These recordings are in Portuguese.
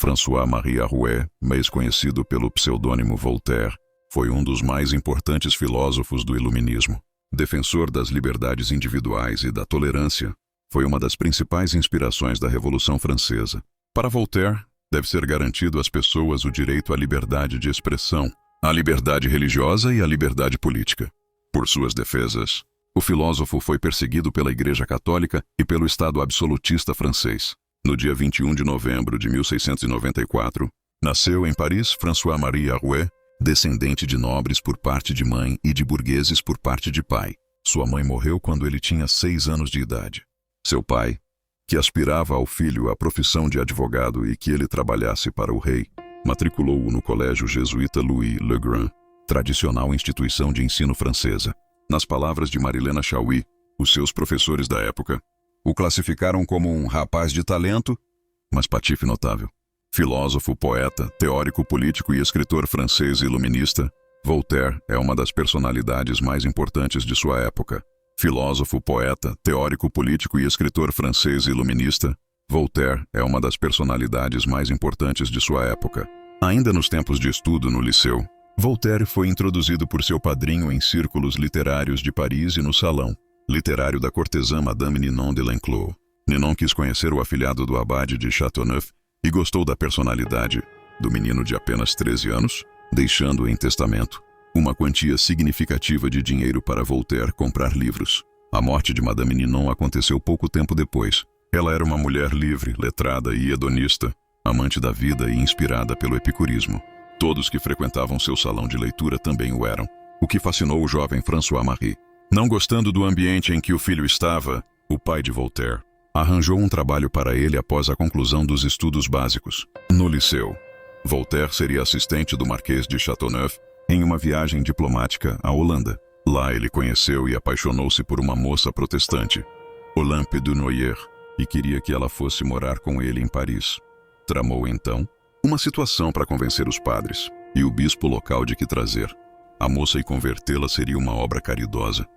François-Marie Arouet, mais conhecido pelo pseudônimo Voltaire, foi um dos mais importantes filósofos do Iluminismo. Defensor das liberdades individuais e da tolerância, foi uma das principais inspirações da Revolução Francesa. Para Voltaire, deve ser garantido às pessoas o direito à liberdade de expressão, à liberdade religiosa e à liberdade política. Por suas defesas, o filósofo foi perseguido pela Igreja Católica e pelo Estado absolutista francês. No dia 21 de novembro de 1694, nasceu em Paris François-Marie Arouet, descendente de nobres por parte de mãe e de burgueses por parte de pai. Sua mãe morreu quando ele tinha 6 anos de idade. Seu pai, que aspirava ao filho à profissão de advogado e que ele trabalhasse para o rei, matriculou-o no colégio jesuíta Louis Le Grand, tradicional instituição de ensino francesa. Nas palavras de Marilena Chauí, os seus professores da época o classificaram como um rapaz de talento, mas patife notável. Filósofo, poeta, teórico político e escritor francês iluminista, Voltaire é uma das personalidades mais importantes de sua época. Filósofo, poeta, teórico político e escritor francês iluminista, Voltaire é uma das personalidades mais importantes de sua época. Ainda nos tempos de estudo no liceu, Voltaire foi introduzido por seu padrinho em círculos literários de Paris e no salão literário da cortesã Madame Ninon de L'Enclos. Ninon quis conhecer o afilhado do abade de Châteauneuf e gostou da personalidade do menino de apenas 13 anos, deixando em testamento uma quantia significativa de dinheiro para Voltaire comprar livros. A morte de Madame Ninon aconteceu pouco tempo depois. Ela era uma mulher livre, letrada e hedonista, amante da vida e inspirada pelo epicurismo. Todos que frequentavam seu salão de leitura também o eram, o que fascinou o jovem François-Marie. Não gostando do ambiente em que o filho estava, o pai de Voltaire arranjou um trabalho para ele após a conclusão dos estudos básicos. No liceu, Voltaire seria assistente do Marquês de Châteauneuf em uma viagem diplomática à Holanda. Lá ele conheceu e apaixonou-se por uma moça protestante, Olympe de Noyer, e queria que ela fosse morar com ele em Paris. Tramou então uma situação para convencer os padres e o bispo local de que trazer a moça e convertê-la seria uma obra caridosa.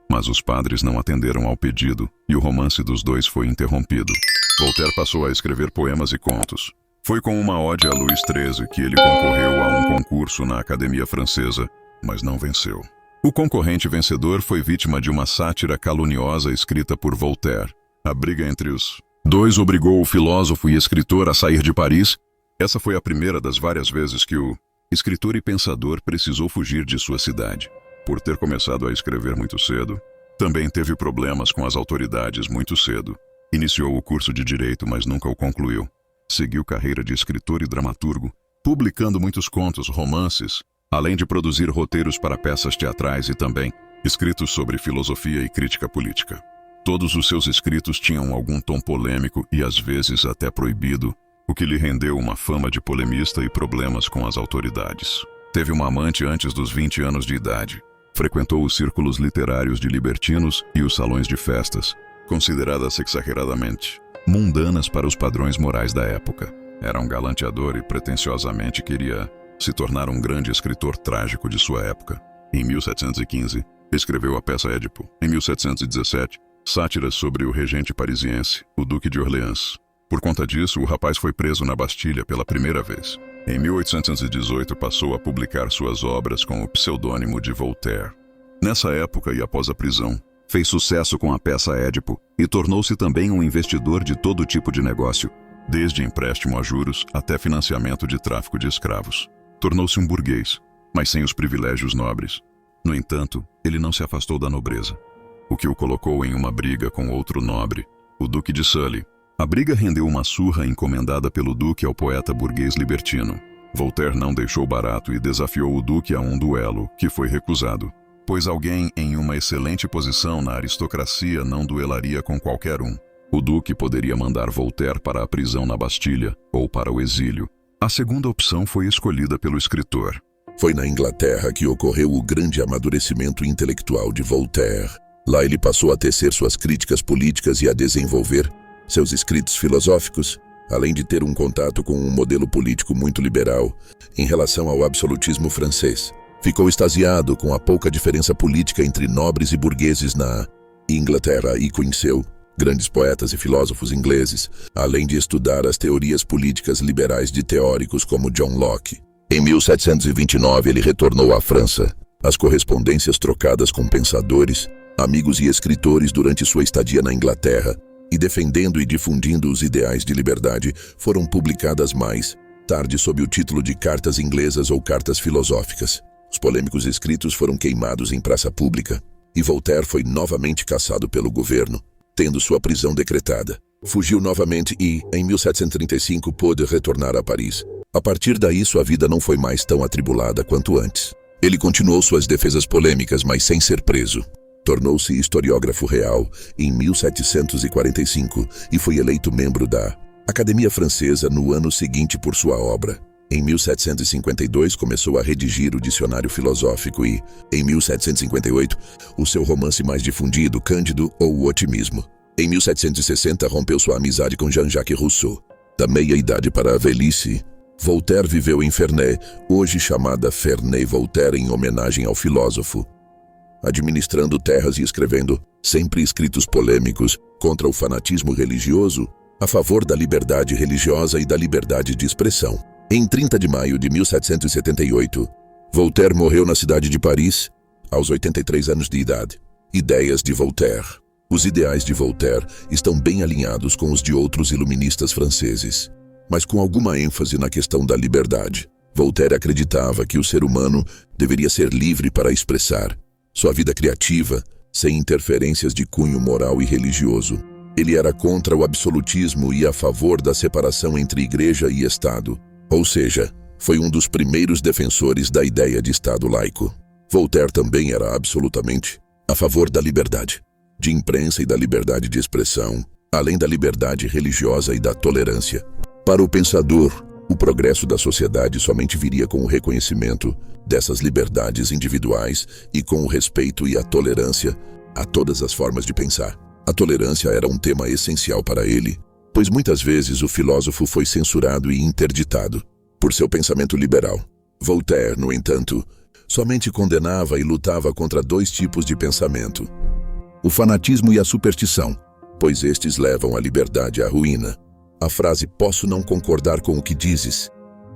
Mas os padres não atenderam ao pedido e o romance dos dois foi interrompido. Voltaire passou a escrever poemas e contos. Foi com uma ode a Luís XIII que ele concorreu a um concurso na Academia Francesa, mas não venceu. O concorrente vencedor foi vítima de uma sátira caluniosa escrita por Voltaire. A briga entre os dois obrigou o filósofo e escritor a sair de Paris. Essa foi a primeira das várias vezes que o escritor e pensador precisou fugir de sua cidade. Por ter começado a escrever muito cedo, também teve problemas com as autoridades muito cedo. Iniciou o curso de Direito, mas nunca o concluiu. Seguiu carreira de escritor e dramaturgo, publicando muitos contos, romances, além de produzir roteiros para peças teatrais e também escritos sobre filosofia e crítica política. Todos os seus escritos tinham algum tom polêmico e às vezes até proibido, o que lhe rendeu uma fama de polemista e problemas com as autoridades. Teve uma amante antes dos 20 anos de idade. Frequentou os círculos literários de libertinos e os salões de festas, consideradas exageradamente mundanas para os padrões morais da época. Era um galanteador e pretensiosamente queria se tornar um grande escritor trágico de sua época. Em 1715, escreveu a peça Édipo. Em 1717, sátiras sobre o regente parisiense, o Duque de Orleans. Por conta disso, o rapaz foi preso na Bastilha pela primeira vez. Em 1818, passou a publicar suas obras com o pseudônimo de Voltaire. Nessa época e após a prisão, fez sucesso com a peça Édipo e tornou-se também um investidor de todo tipo de negócio, desde empréstimo a juros até financiamento de tráfico de escravos. Tornou-se um burguês, mas sem os privilégios nobres. No entanto, ele não se afastou da nobreza, o que o colocou em uma briga com outro nobre, o Duque de Sully. A briga rendeu uma surra encomendada pelo Duque ao poeta burguês libertino. Voltaire não deixou barato e desafiou o Duque a um duelo, que foi recusado, pois alguém em uma excelente posição na aristocracia não duelaria com qualquer um. O Duque poderia mandar Voltaire para a prisão na Bastilha ou para o exílio. A segunda opção foi escolhida pelo escritor. Foi na Inglaterra que ocorreu o grande amadurecimento intelectual de Voltaire. Lá ele passou a tecer suas críticas políticas e a desenvolver seus escritos filosóficos, além de ter um contato com um modelo político muito liberal em relação ao absolutismo francês. Ficou extasiado com a pouca diferença política entre nobres e burgueses na Inglaterra e conheceu grandes poetas e filósofos ingleses, além de estudar as teorias políticas liberais de teóricos como John Locke. Em 1729 ele retornou à França. As correspondências trocadas com pensadores, amigos e escritores durante sua estadia na Inglaterra, e defendendo e difundindo os ideais de liberdade, foram publicadas mais tarde sob o título de Cartas Inglesas ou Cartas Filosóficas. Os polêmicos escritos foram queimados em praça pública, e Voltaire foi novamente caçado pelo governo, tendo sua prisão decretada. Fugiu novamente e, em 1735, pôde retornar a Paris. A partir daí, sua vida não foi mais tão atribulada quanto antes. Ele continuou suas defesas polêmicas, mas sem ser preso. Tornou-se historiógrafo real em 1745 e foi eleito membro da Academia Francesa no ano seguinte por sua obra. Em 1752 começou a redigir o Dicionário Filosófico e, em 1758, o seu romance mais difundido, Cândido ou o Otimismo. Em 1760 rompeu sua amizade com Jean-Jacques Rousseau. Da meia-idade para a velhice, Voltaire viveu em Ferney, hoje chamada Ferney-Voltaire em homenagem ao filósofo, administrando terras e escrevendo, sempre escritos polêmicos, contra o fanatismo religioso, a favor da liberdade religiosa e da liberdade de expressão. Em 30 de maio de 1778, Voltaire morreu na cidade de Paris, aos 83 anos de idade. Ideias de Voltaire. Os ideais de Voltaire estão bem alinhados com os de outros iluministas franceses, mas com alguma ênfase na questão da liberdade. Voltaire acreditava que o ser humano deveria ser livre para expressar sua vida criativa, sem interferências de cunho moral e religioso. Ele era contra o absolutismo e a favor da separação entre igreja e Estado, ou seja, foi um dos primeiros defensores da ideia de Estado laico. Voltaire também era absolutamente a favor da liberdade de imprensa e da liberdade de expressão, além da liberdade religiosa e da tolerância. Para o pensador, o progresso da sociedade somente viria com o reconhecimento dessas liberdades individuais e com o respeito e a tolerância a todas as formas de pensar. A tolerância era um tema essencial para ele, pois muitas vezes o filósofo foi censurado e interditado por seu pensamento liberal. Voltaire, no entanto, somente condenava e lutava contra dois tipos de pensamento: o fanatismo e a superstição, pois estes levam a liberdade à ruína. A frase "posso não concordar com o que dizes,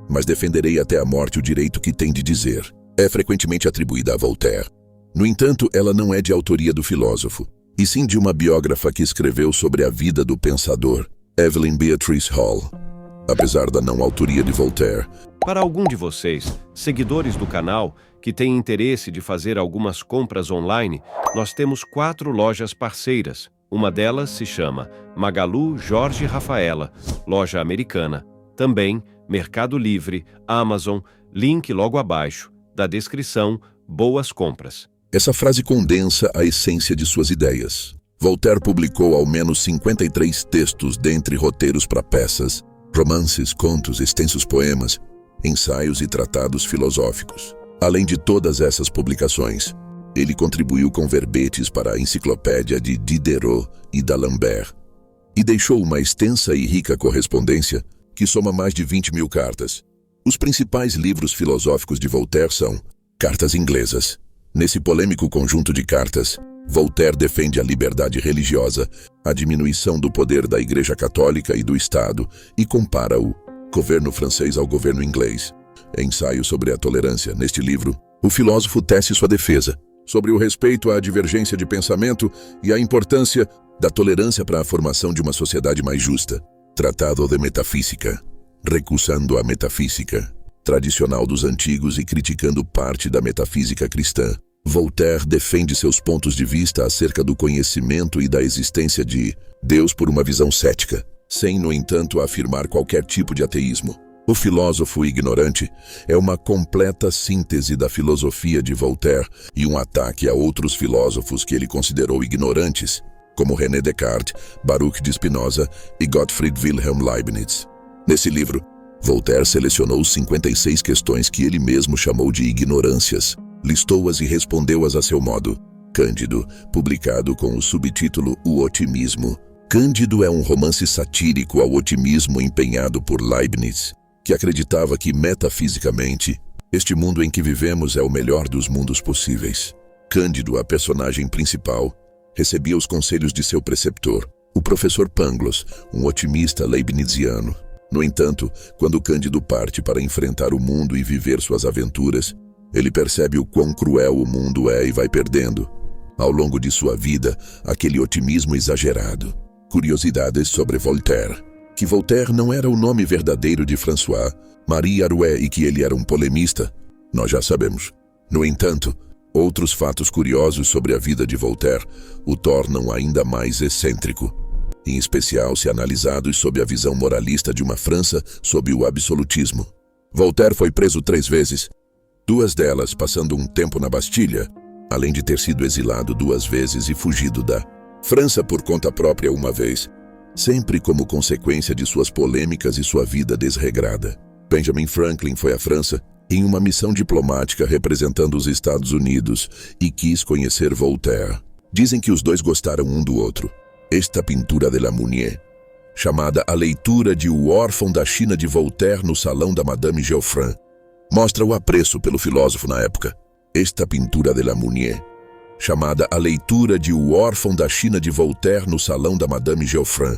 mas defenderei até a morte o direito que tem de dizer" é frequentemente atribuída a Voltaire. No entanto, ela não é de autoria do filósofo, e sim de uma biógrafa que escreveu sobre a vida do pensador, Evelyn Beatrice Hall. Apesar da não autoria de Voltaire, para algum de vocês, seguidores do canal, que têm interesse de fazer algumas compras online, nós temos 4 lojas parceiras. Uma delas se chama Magalu Jorge Rafaela, loja americana. Também Mercado Livre, Amazon, link logo abaixo, da descrição, boas compras. essa frase condensa a essência de suas ideias. Voltaire publicou ao menos 53 textos, dentre roteiros para peças, romances, contos, extensos poemas, ensaios e tratados filosóficos. Além de todas essas publicações, ele contribuiu com verbetes para a enciclopédia de Diderot e d'Alembert, e deixou uma extensa e rica correspondência que soma mais de 20.000 cartas. Os principais livros filosóficos de Voltaire são Cartas Inglesas. Nesse polêmico conjunto de cartas, Voltaire defende a liberdade religiosa, a diminuição do poder da Igreja Católica e do Estado e compara o governo francês ao governo inglês. Ensaio sobre a tolerância. Neste livro, o filósofo tece sua defesa sobre o respeito à divergência de pensamento e a importância da tolerância para a formação de uma sociedade mais justa. Tratado de Metafísica, recusando a metafísica tradicional dos antigos e criticando parte da metafísica cristã. Voltaire defende seus pontos de vista acerca do conhecimento e da existência de Deus por uma visão cética, sem, no entanto, afirmar qualquer tipo de ateísmo. O filósofo ignorante é uma completa síntese da filosofia de Voltaire e um ataque a outros filósofos que ele considerou ignorantes, como René Descartes, Baruch de Spinoza e Gottfried Wilhelm Leibniz. Nesse livro, Voltaire selecionou 56 questões que ele mesmo chamou de ignorâncias, listou-as e respondeu-as a seu modo. Cândido, publicado com o subtítulo O Otimismo. Cândido é um romance satírico ao otimismo empenhado por Leibniz, que acreditava que, metafisicamente, este mundo em que vivemos é o melhor dos mundos possíveis. Cândido, a personagem principal, recebia os conselhos de seu preceptor, professor Pangloss, um otimista leibniziano. No entanto, quando Cândido parte para enfrentar o mundo e viver suas aventuras, ele percebe o quão cruel o mundo é e vai perdendo, ao longo de sua vida, aquele otimismo exagerado. Curiosidades sobre Voltaire. Que Voltaire não era o nome verdadeiro de François-Marie Arouet e que ele era um polemista, nós já sabemos. No entanto, outros fatos curiosos sobre a vida de Voltaire o tornam ainda mais excêntrico, em especial se analisados sob a visão moralista de uma França sob o absolutismo. Voltaire foi preso 3 vezes, 2 delas passando um tempo na Bastilha, além de ter sido exilado 2 vezes e fugido da França por conta própria uma vez, sempre como consequência de suas polêmicas e sua vida desregrada. Benjamin Franklin foi à França em uma missão diplomática representando os Estados Unidos e quis conhecer Voltaire. Dizem que os dois gostaram um do outro. Esta pintura de La Mounier, chamada A Leitura de O Órfão da China de Voltaire no Salão da Madame Geoffrin, mostra o apreço pelo filósofo na época. Esta pintura de La Mounier, chamada A Leitura de O Órfão da China de Voltaire no Salão da Madame Geoffrin,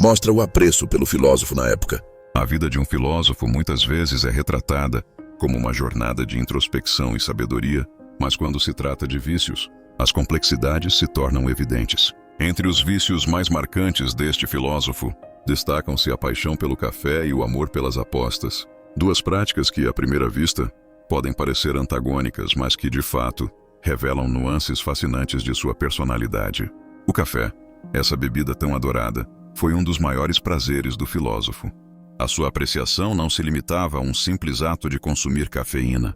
mostra o apreço pelo filósofo na época. A vida de um filósofo muitas vezes é retratada como uma jornada de introspecção e sabedoria, mas quando se trata de vícios, as complexidades se tornam evidentes. Entre os vícios mais marcantes deste filósofo, destacam-se a paixão pelo café e o amor pelas apostas. 2 práticas que, à primeira vista, podem parecer antagônicas, mas que, de fato, revelam nuances fascinantes de sua personalidade. O café, essa bebida tão adorada, foi um dos maiores prazeres do filósofo. A sua apreciação não se limitava a um simples ato de consumir cafeína.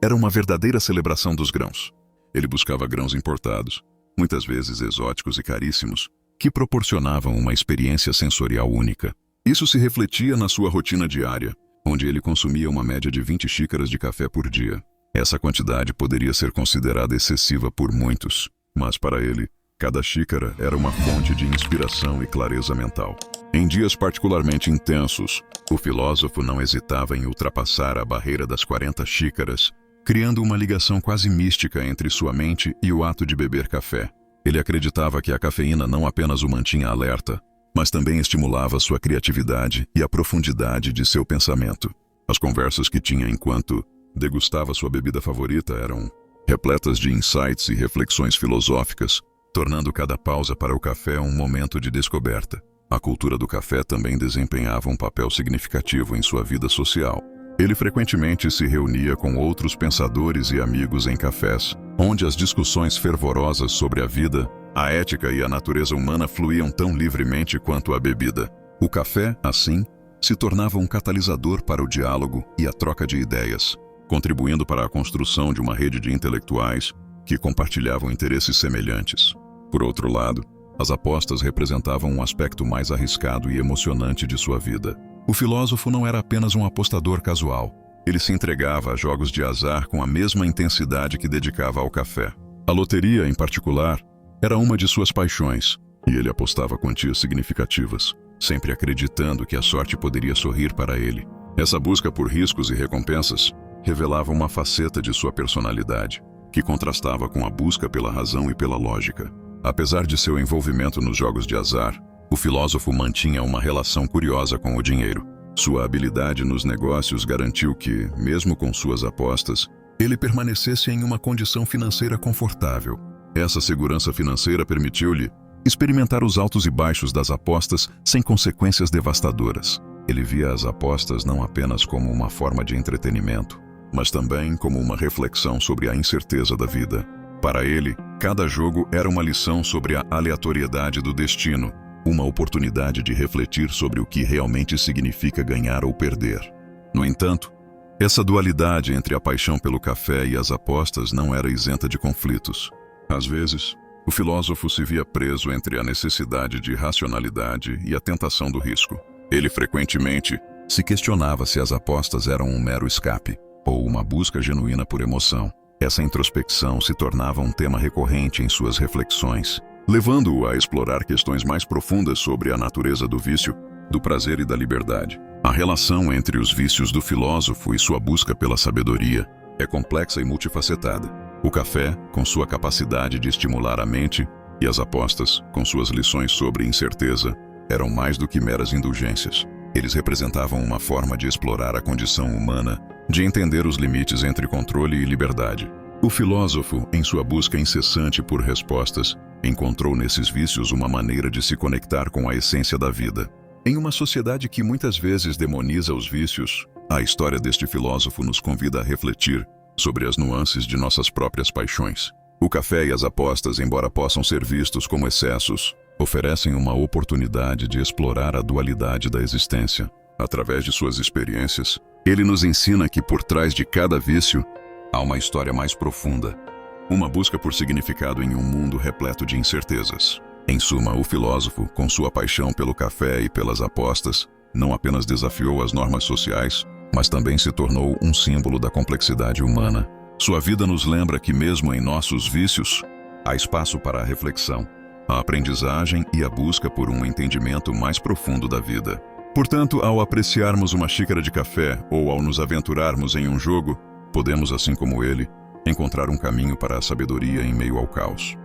Era uma verdadeira celebração dos grãos. Ele buscava grãos importados, muitas vezes exóticos e caríssimos, que proporcionavam uma experiência sensorial única. Isso se refletia na sua rotina diária, onde ele consumia uma média de 20 xícaras de café por dia. Essa quantidade poderia ser considerada excessiva por muitos, mas para ele, cada xícara era uma fonte de inspiração e clareza mental. Em dias particularmente intensos, o filósofo não hesitava em ultrapassar a barreira das 40 xícaras, criando uma ligação quase mística entre sua mente e o ato de beber café. Ele acreditava que a cafeína não apenas o mantinha alerta, mas também estimulava sua criatividade e a profundidade de seu pensamento. As conversas que tinha enquanto degustava sua bebida favorita eram repletas de insights e reflexões filosóficas, tornando cada pausa para o café um momento de descoberta. A cultura do café também desempenhava um papel significativo em sua vida social. Ele frequentemente se reunia com outros pensadores e amigos em cafés, onde as discussões fervorosas sobre a vida, a ética e a natureza humana fluíam tão livremente quanto a bebida. O café, assim, se tornava um catalisador para o diálogo e a troca de ideias, contribuindo para a construção de uma rede de intelectuais que compartilhavam interesses semelhantes. Por outro lado, as apostas representavam um aspecto mais arriscado e emocionante de sua vida. O filósofo não era apenas um apostador casual. Ele se entregava a jogos de azar com a mesma intensidade que dedicava ao café. A loteria, em particular, era uma de suas paixões, e ele apostava quantias significativas, sempre acreditando que a sorte poderia sorrir para ele. Essa busca por riscos e recompensas revelava uma faceta de sua personalidade, que contrastava com a busca pela razão e pela lógica. Apesar de seu envolvimento nos jogos de azar, o filósofo mantinha uma relação curiosa com o dinheiro. Sua habilidade nos negócios garantiu que, mesmo com suas apostas, ele permanecesse em uma condição financeira confortável. Essa segurança financeira permitiu-lhe experimentar os altos e baixos das apostas sem consequências devastadoras. Ele via as apostas não apenas como uma forma de entretenimento, mas também como uma reflexão sobre a incerteza da vida. Para ele, cada jogo era uma lição sobre a aleatoriedade do destino, uma oportunidade de refletir sobre o que realmente significa ganhar ou perder. No entanto, essa dualidade entre a paixão pelo café e as apostas não era isenta de conflitos. Às vezes, o filósofo se via preso entre a necessidade de racionalidade e a tentação do risco. Ele frequentemente se questionava se as apostas eram um mero escape ou uma busca genuína por emoção. Essa introspecção se tornava um tema recorrente em suas reflexões, levando-o a explorar questões mais profundas sobre a natureza do vício, do prazer e da liberdade. A relação entre os vícios do filósofo e sua busca pela sabedoria é complexa e multifacetada. O café, com sua capacidade de estimular a mente, E as apostas, com suas lições sobre incerteza, eram mais do que meras indulgências. Eles representavam uma forma de explorar a condição humana, de entender os limites entre controle e liberdade. O filósofo, em sua busca incessante por respostas, encontrou nesses vícios uma maneira de se conectar com a essência da vida. Em uma sociedade que muitas vezes demoniza os vícios, a história deste filósofo nos convida a refletir sobre as nuances de nossas próprias paixões. O café e as apostas, embora possam ser vistos como excessos, oferecem uma oportunidade de explorar a dualidade da existência. Através de suas experiências, ele nos ensina que por trás de cada vício há uma história mais profunda, uma busca por significado em um mundo repleto de incertezas. Em suma, o filósofo, com sua paixão pelo café e pelas apostas, não apenas desafiou as normas sociais, mas também se tornou um símbolo da complexidade humana. Sua vida nos lembra que mesmo em nossos vícios, há espaço para a reflexão, a aprendizagem e a busca por um entendimento mais profundo da vida. Portanto, ao apreciarmos uma xícara de café ou ao nos aventurarmos em um jogo, podemos, assim como ele, encontrar um caminho para a sabedoria em meio ao caos.